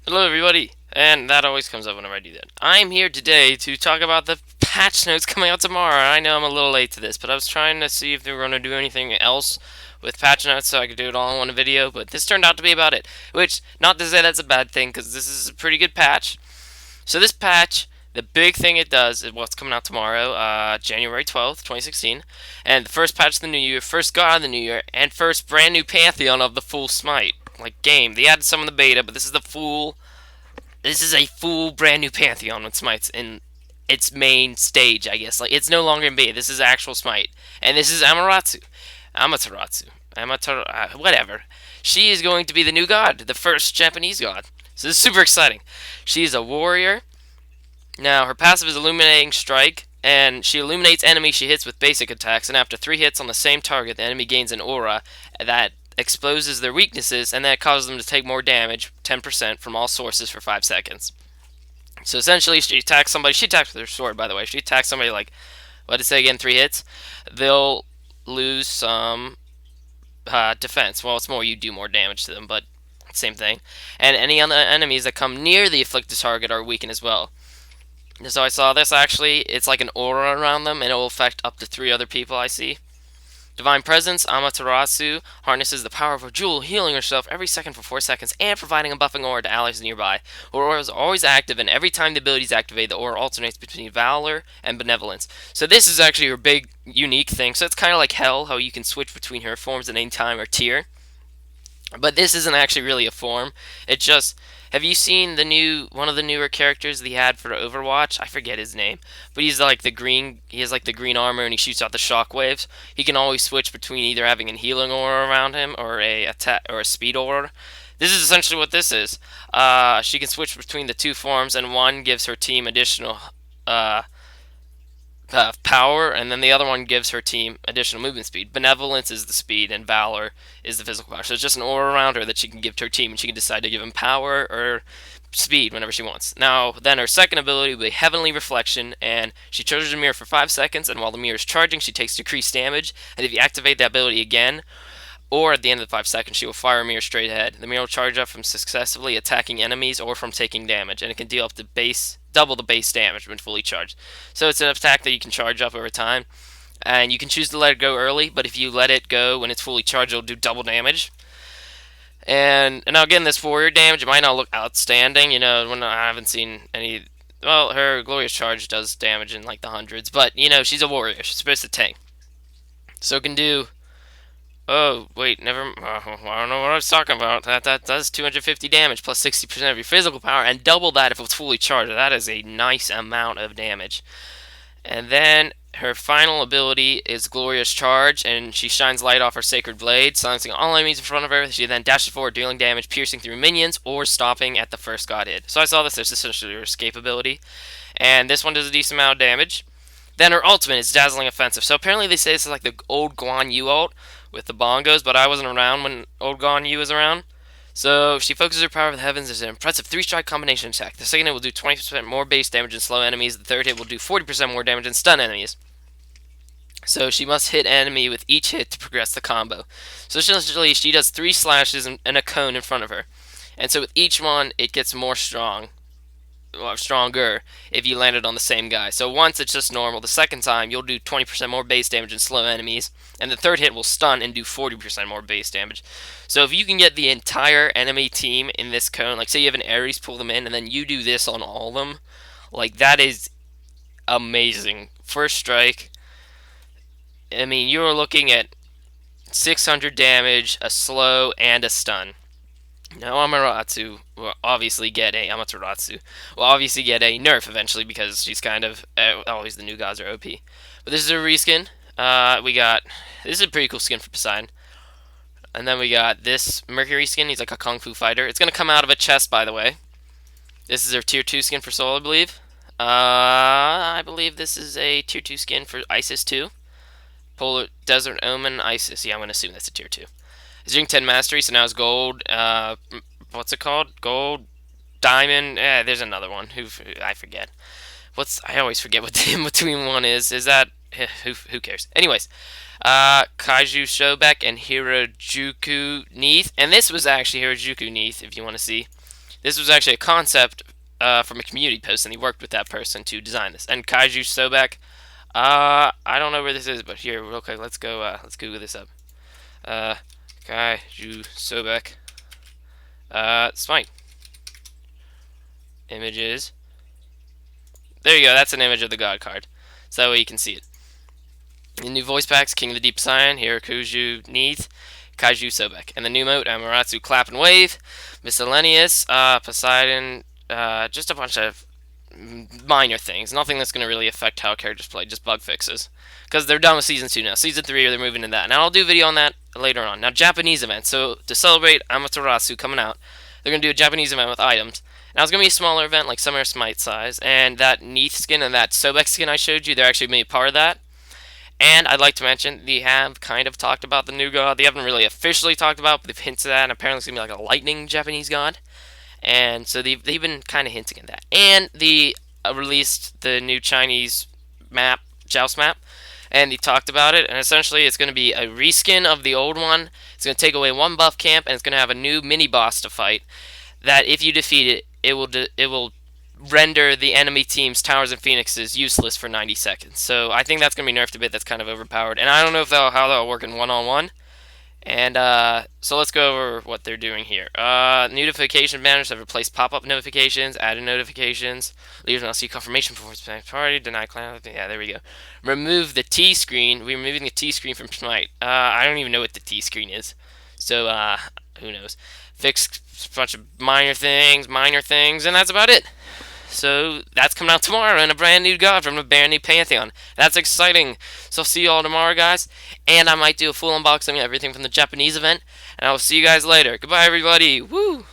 Hello, everybody, and that always comes up whenever I do that. I'm here today to talk about the patch notes coming out tomorrow. I know I'm a little late to this, but I was trying to see if they were going to do anything else with patch notes so I could do it all in one video, but this turned out to be about it. Which, not to say that's a bad thing, because this is a pretty good patch. So this patch, the big thing it does is what's coming out tomorrow, January 12th, 2016, and the first patch of the new year, first god of the new year, and first brand new pantheon of the full Smite game. They added some in the beta, but this is a full brand new pantheon with Smites in its main stage, I guess. Like, it's no longer in beta. This is actual Smite, and this is whatever. She is going to be the new god, the first Japanese god. So this is super exciting. She is a warrior. Now her passive is Illuminating Strike, and she illuminates enemies she hits with basic attacks. And after 3 hits on the same target, the enemy gains an aura that exposes their weaknesses, and that causes them to take more damage, 10% from all sources for 5 seconds. So essentially, she attacks somebody. She attacks with her sword, by the way. She attacks somebody like, what did it say again? 3 hits. They'll lose some defense. Well, it's more you do more damage to them, but same thing. And any other enemies that come near the afflicted target are weakened as well. So I saw this actually. It's like an aura around them, and it will affect up to 3 other people I see. Divine Presence, Amaterasu, harnesses the power of a jewel, healing herself every second for 4 seconds and providing a buffing aura to allies nearby. Her aura is always active, and every time the ability is activated, the aura alternates between Valor and Benevolence. So this is actually her big, unique thing. So it's kind of like Hell, how you can switch between her forms at any time or tier. But this isn't actually really a form. It just have you seen the new one of the newer characters that he had for Overwatch? I forget his name, but he's like the green. He has like the green armor and he shoots out the shockwaves. He can always switch between either having a healing aura around him or a attack or a speed aura. This is essentially what this is. She can switch between the two forms, and one gives her team additional uh, power, and then the other one gives her team additional movement speed. Benevolence is the speed, and Valor is the physical power. So it's just an aura around her that she can give to her team, and she can decide to give them power or speed whenever she wants. Now, then her second ability will be Heavenly Reflection, and she charges a mirror for 5 seconds, and while the mirror is charging, she takes decreased damage, and if you activate that ability again, or at the end of the 5 seconds, she will fire a mirror straight ahead. The mirror will charge up from successfully attacking enemies or from taking damage, and it can deal up to double the base damage when fully charged. So it's an attack that you can charge up over time, and you can choose to let it go early. But if you let it go when it's fully charged, it'll do double damage. And now again, this warrior damage, it might not look outstanding. When I haven't seen any. Well, her glorious charge does damage in like the hundreds, but she's a warrior. She's supposed to tank, so it can do. Oh, wait, never. I don't know what I was talking about. That does 250 damage plus 60% of your physical power, and double that if it's fully charged. That is a nice amount of damage. And then her final ability is Glorious Charge, and she shines light off her Sacred Blade, silencing all enemies in front of her. She then dashes forward, dealing damage, piercing through minions, or stopping at the first god hit. So I saw this. There's essentially her escape ability, and this one does a decent amount of damage. Then her ultimate is Dazzling Offensive. So apparently they say this is like the old Guan Yu ult with the bongos, but I wasn't around when old Guan Yu was around. So she focuses her power of the heavens as an impressive 3-strike combination attack. The second hit will do 20% more base damage and slow enemies. The third hit will do 40% more damage and stun enemies. So she must hit enemy with each hit to progress the combo. So essentially she does 3 slashes and a cone in front of her. And so with each one it gets more stronger if you land it on the same guy. So once it's just normal. The second time you'll do 20% more base damage and slow enemies, and the third hit will stun and do 40% more base damage. So if you can get the entire enemy team in this cone, like say you have an Ares pull them in, and then you do this on all of them, like that is amazing. First strike. I mean, you're looking at 600 damage, a slow, and a stun. Now Amaterasu will obviously get a nerf eventually because she's kind of always the new gods are OP. But this is a reskin. We got this is a pretty cool skin for Poseidon, and then we got this Mercury skin. He's like a kung fu fighter. It's gonna come out of a chest, by the way. This is their tier 2 skin for Soul, I believe. I believe this is a tier 2 skin for Isis 2. Polar Desert Omen Isis. Yeah, I'm gonna assume that's a tier 2. He's doing 10 mastery, so now it's gold. What's it called? Gold, diamond. There's another one. Who I forget. I always forget what the in between one is. Is that who cares? Anyways, Kaiju Shobek and Hirajuku Neath, and this was actually Hirajuku Neath. If you want to see, This was actually a concept from a community post, and he worked with that person to design this. And Kaiju Sobek, I don't know where this is, but here, real quick, let's go. Let's Google this up. Uh, Kaiju Sobek, Smite images. There you go. That's an image of the God card, so that way you can see it. The new voice packs: King of the Deep Scion, Hirakuju Neath, Kaiju Sobek, and the new mote: Amaterasu Clap and Wave, Miscellaneous, Poseidon, just a bunch of minor things. Nothing that's going to really affect how characters play, just bug fixes. Because they're done with Season 2 now. Season 3, they're moving to that. Now, I'll do a video on that later on. Now, Japanese event. So, to celebrate Amaterasu coming out, they're going to do a Japanese event with items. Now, it's going to be a smaller event, like Summer Smite size. And that Neath skin and that Sobek skin I showed you, they're actually going to be part of that. And I'd like to mention, they have kind of talked about the new god. They haven't really officially talked about, but they've hinted at, and apparently it's going to be like a lightning Japanese god. And so they've been kind of hinting at that. And they released the new Chinese map, Joust map, and they talked about it. And essentially, it's going to be a reskin of the old one. It's going to take away one buff camp, and it's going to have a new mini boss to fight. That if you defeat it, it will render the enemy team's towers and phoenixes useless for 90 seconds. So I think that's going to be nerfed a bit. That's kind of overpowered, and I don't know if how that'll work in one-on-one. And so let's go over what they're doing here. Notification banners have replaced pop-up notifications, added notifications. Leaders now see confirmation for party, deny clan. Yeah, there we go. Remove the T screen. We're removing the T screen from Smite. I don't even know what the T screen is. So, who knows? Fix a bunch of minor things, and that's about it. So that's coming out tomorrow in a brand new god from a brand new Pantheon. That's exciting. So I'll see you all tomorrow, guys. And I might do a full unboxing of everything from the Japanese event. And I will see you guys later. Goodbye, everybody. Woo!